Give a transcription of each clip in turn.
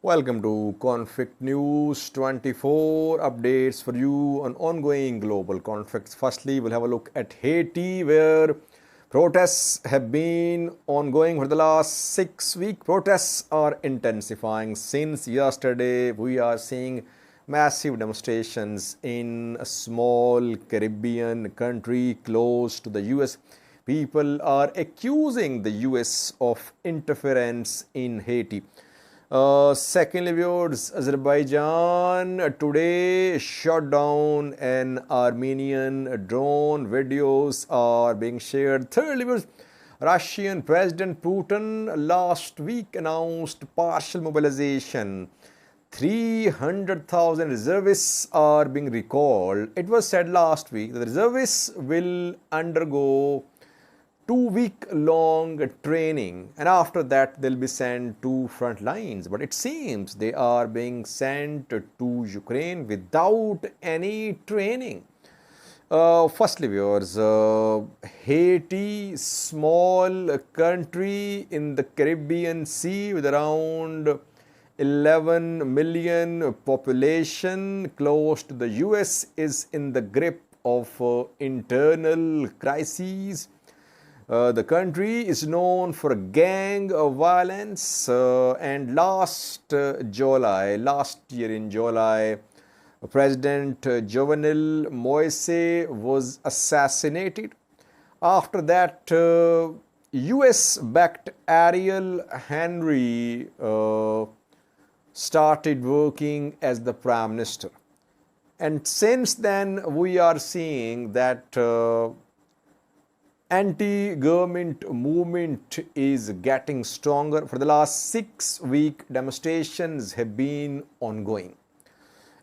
Welcome to Conflict News 24 updates for you on ongoing global conflicts. Firstly, we'll have a look at Haiti, where protests have been ongoing for the last 6 weeks. Protests are intensifying. Since yesterday, we are seeing massive demonstrations in a small Caribbean country close to the US. People are accusing the US of interference in Haiti. Secondly, viewers, Azerbaijan today shot down an Armenian drone. Videos are being shared. Thirdly, viewers, Russian President Putin last week announced partial mobilization. 300,000 reservists are being recalled. It was said last week that the reservists will undergo 2 week long training, and after that they'll be sent to front lines. But it seems they are being sent to Ukraine without any training. Firstly, viewers, Haiti, small country in the Caribbean Sea with around 11 million population, close to the US, is in the grip of internal crises. The country is known for gang violence, and last year in July, President Jovenel Moise was assassinated. After that, US-backed Ariel Henry started working as the Prime Minister. And since then, we are seeing that anti-government movement is getting stronger. For the last 6 weeks, demonstrations have been ongoing.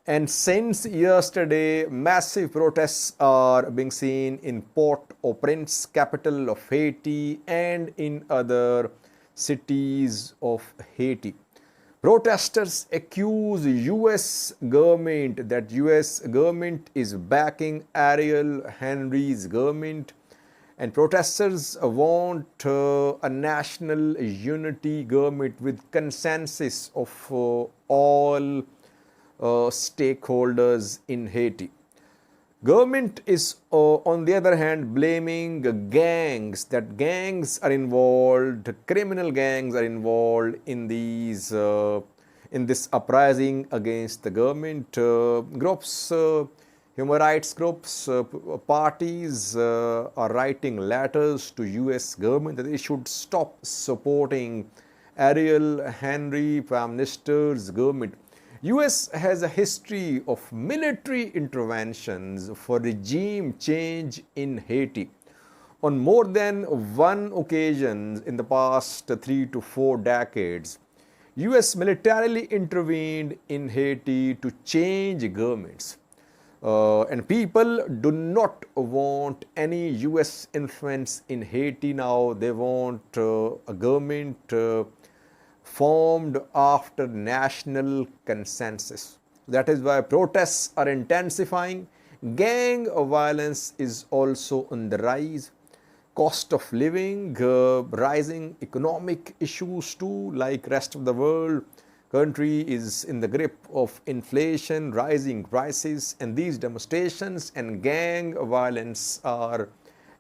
And since yesterday, massive protests are being seen in Port-au-Prince, capital of Haiti, and in other cities of Haiti. Protesters accuse US government that US government is backing Ariel Henry's government. And protesters want a national unity government with consensus of all stakeholders in Haiti. Government is, on the other hand, blaming gangs, that gangs are involved, criminal gangs are involved in these in this uprising against the government. Groups, human rights groups, parties are writing letters to US government that they should stop supporting Ariel Henry, Prime Minister's government. US has a history of military interventions for regime change in Haiti. On more than one occasion in the past 3 to 4 decades, US militarily intervened in Haiti to change governments. And people do not want any US influence in Haiti now. They want a government formed after national consensus. That is why protests are intensifying. Gang violence is also on the rise. Cost of living, rising economic issues too, like rest of the world. Country is in the grip of inflation, rising prices, and these demonstrations and gang violence are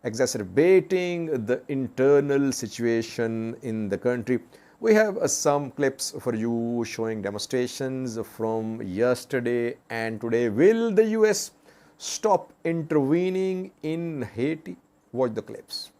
exacerbating the internal situation in the country. We have some clips for you showing demonstrations from yesterday and today. Will the US stop intervening in Haiti? Watch the clips.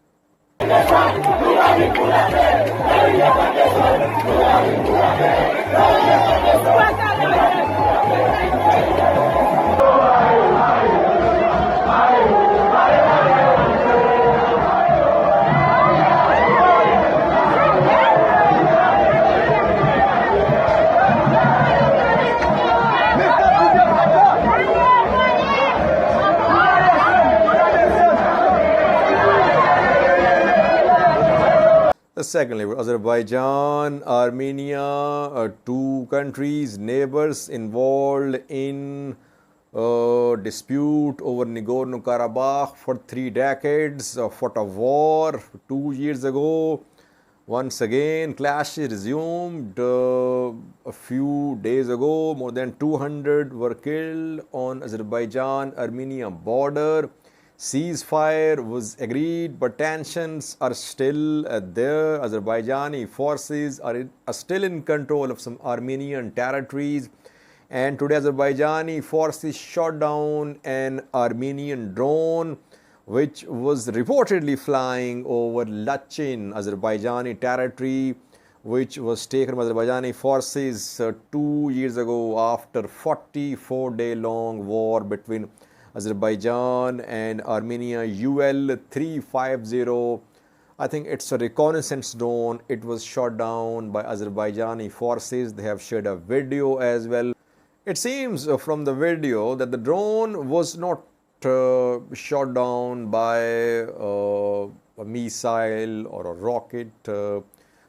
Secondly, Azerbaijan, Armenia, two countries, neighbors involved in dispute over Nagorno-Karabakh for 3 decades, fought a war 2 years ago. Once again, clashes resumed. a few days ago, more than 200 were killed on Azerbaijan-Armenia border. Ceasefire was agreed, but tensions are still there. Azerbaijani forces are still in control of some Armenian territories. And today, Azerbaijani forces shot down an Armenian drone which was reportedly flying over Lachin, Azerbaijani territory, which was taken by Azerbaijani forces 2 years ago after 44-day long war between Azerbaijan and Armenia. UL 350, I think it's a reconnaissance drone. It was shot down by Azerbaijani forces. They have shared a video as well. It seems from the video that the drone was not shot down by a missile or a rocket.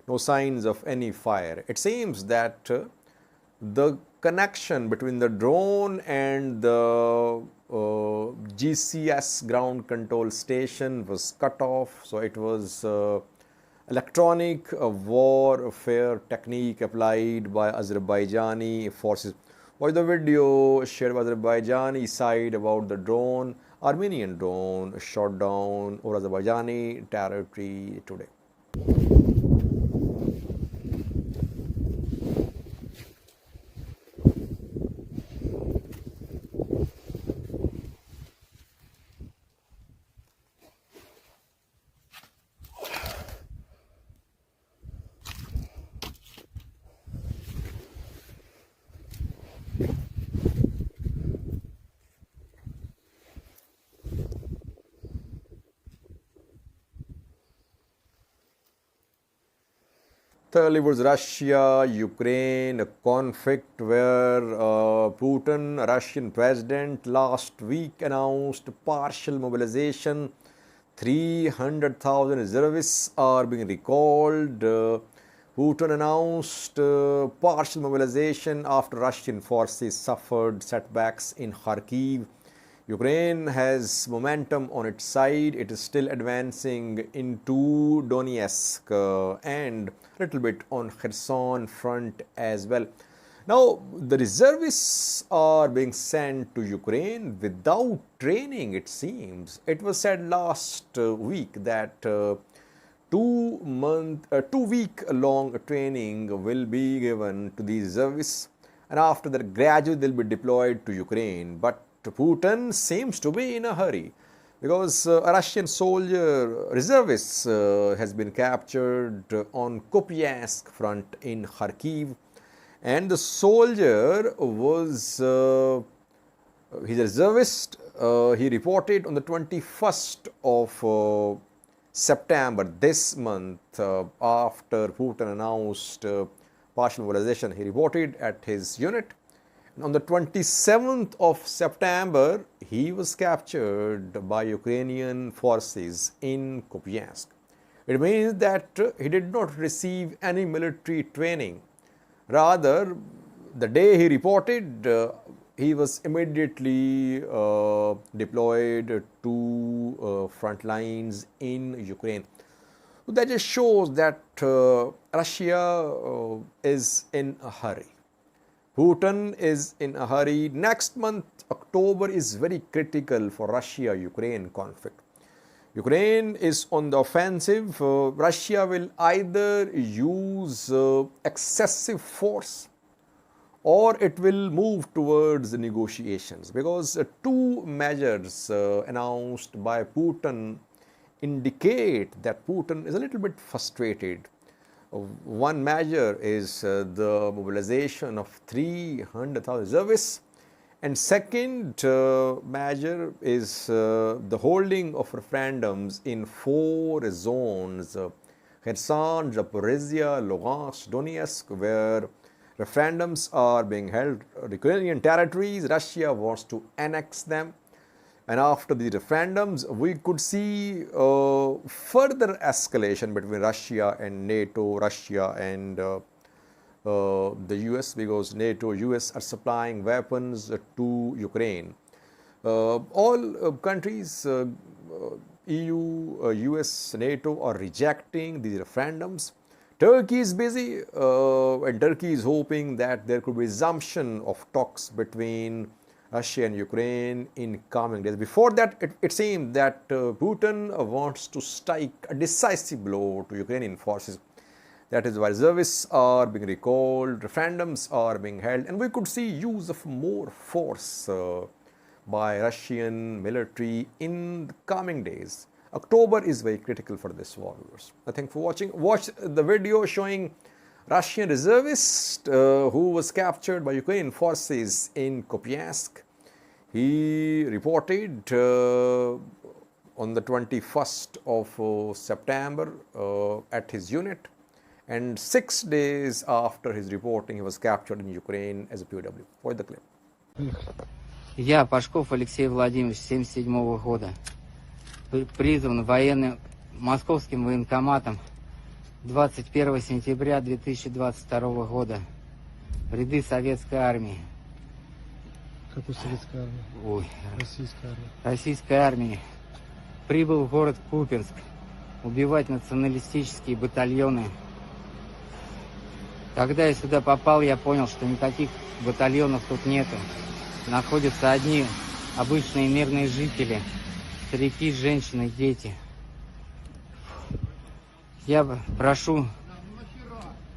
No signs of any fire. It seems that the connection between the drone and the GCS ground control station was cut off. So it was electronic warfare technique applied by Azerbaijani forces. Watch the video shared by Azerbaijani side about the drone, Armenian drone shot down over Azerbaijani territory today. Thirdly was Russia-Ukraine conflict where Putin, Russian president, last week announced partial mobilization. 300,000 reservists are being recalled. Putin announced partial mobilization after Russian forces suffered setbacks in Kharkiv. Ukraine has momentum on its side. It is still advancing into Donetsk and a little bit on Kherson front as well. Now, the reservists are being sent to Ukraine without training, it seems. It was said last week that 2-week long training will be given to these reservists, and after that gradually they'll be deployed to Ukraine. But Putin seems to be in a hurry because a Russian soldier, reservists, has been captured on Kupiansk front in Kharkiv, and the soldier was he's a reservist. He reported on the 21st of September this month after Putin announced partial mobilization. He reported at his unit. And on the 27th of September, he was captured by Ukrainian forces in Kupiansk. It means that he did not receive any military training. Rather, the day he reported, he was immediately deployed to front lines in Ukraine. So that just shows that Russia is in a hurry. Putin is in a hurry. Next month, October, is very critical for Russia-Ukraine conflict. Ukraine is on the offensive. Russia will either use excessive force or it will move towards negotiations, because two measures announced by Putin indicate that Putin is a little bit frustrated. One measure is the mobilization of 300,000 reservists, and second measure is the holding of referendums in 4 zones: Kherson, Zaporizhia, Lugansk, Donetsk, where referendums are being held. Ukrainian territories, Russia wants to annex them. And after the referendums, we could see further escalation between Russia and NATO, Russia and the US, because NATO, US are supplying weapons to Ukraine. All countries, EU, US, NATO are rejecting these referendums. Turkey is busy, and Turkey is hoping that there could be resumption of talks between Russia and Ukraine in coming days. Before that, it seemed that Putin wants to strike a decisive blow to Ukrainian forces. That is why reservists are being recalled, referendums are being held, and we could see use of more force by Russian military in the coming days. October is very critical for this war, viewers. Thanks for watching. Watch the video showing Russian reservist who was captured by Ukrainian forces in Kupiansk. He reported on the 21st of September at his unit, and 6 days after his reporting, he was captured in Ukraine as a POW. Watch the clip. Я, Пашков Алексей Владимирович, 1977 года, призван военным московским военкоматом 21 сентября 2022 года в ряды советской армии. Какой советской армии? Ой, Российской армии. российской армии. Прибыл в город Купинск убивать националистические батальоны. Когда я сюда попал, я понял, что никаких батальонов тут нету. Находятся одни обычные мирные жители, старики, женщины, дети. Я прошу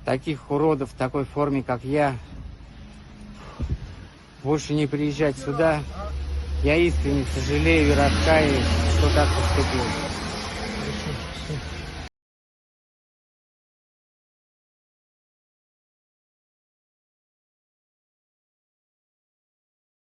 таких уродов в такой форме, как я, больше не приезжать сюда. Я искренне сожалею и раскаиваюсь, что так поступил.